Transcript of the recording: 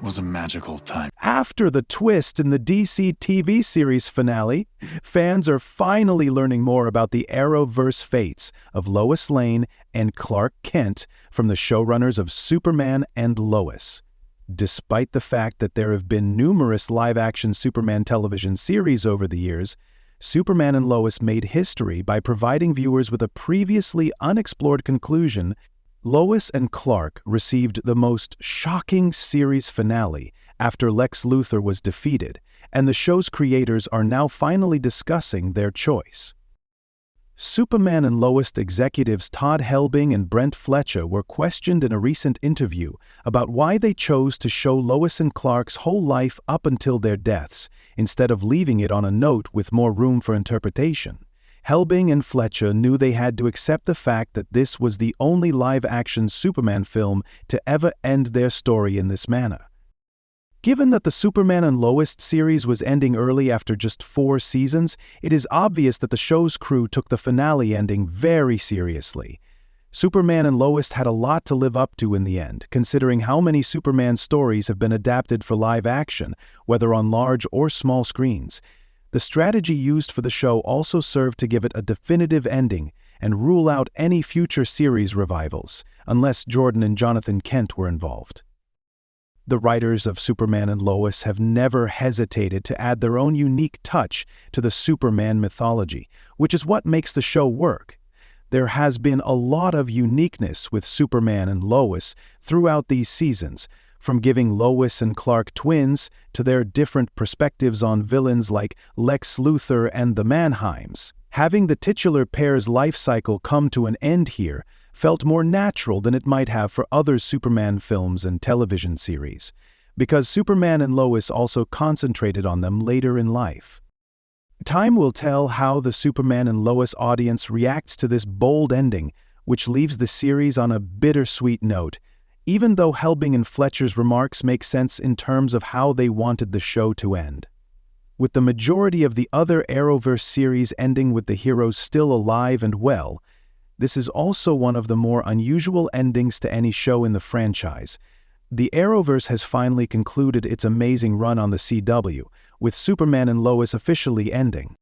That was a magical time. After the twist in the DC TV series finale, fans are finally learning more about the Arrowverse fates of Lois Lane and Clark Kent from the showrunners of Superman and Lois. Despite the fact that there have been numerous live-action Superman television series over the years, Superman and Lois made history by providing viewers with a previously unexplored conclusion. Lois and Clark received the most shocking series finale after Lex Luthor was defeated, and the show's creators are now finally discussing their choice. Superman and Lois executives Todd Helbing and Brent Fletcher were questioned in a recent interview about why they chose to show Lois and Clark's whole life up until their deaths, instead of leaving it on a note with more room for interpretation. Helbing and Fletcher knew they had to accept the fact that this was the only live-action Superman film to ever end their story in this manner. Given that the Superman and Lois series was ending early after just 4 seasons, it is obvious that the show's crew took the finale ending very seriously. Superman and Lois had a lot to live up to in the end, considering how many Superman stories have been adapted for live action, whether on large or small screens. The strategy used for the show also served to give it a definitive ending and rule out any future series revivals, unless Jordan and Jonathan Kent were involved. The writers of Superman and Lois have never hesitated to add their own unique touch to the Superman mythology, which is what makes the show work. There has been a lot of uniqueness with Superman and Lois throughout these seasons, from giving Lois and Clark twins to their different perspectives on villains like Lex Luthor and the Mannheims. Having the titular pair's life cycle come to an end here felt more natural than it might have for other Superman films and television series, because Superman and Lois also concentrated on them later in life. Time will tell how the Superman and Lois audience reacts to this bold ending, which leaves the series on a bittersweet note, even though Helbing and Fletcher's remarks make sense in terms of how they wanted the show to end. With the majority of the other Arrowverse series ending with the heroes still alive and well, this is also one of the more unusual endings to any show in the franchise. The Arrowverse has finally concluded its amazing run on the CW, with Superman and Lois officially ending.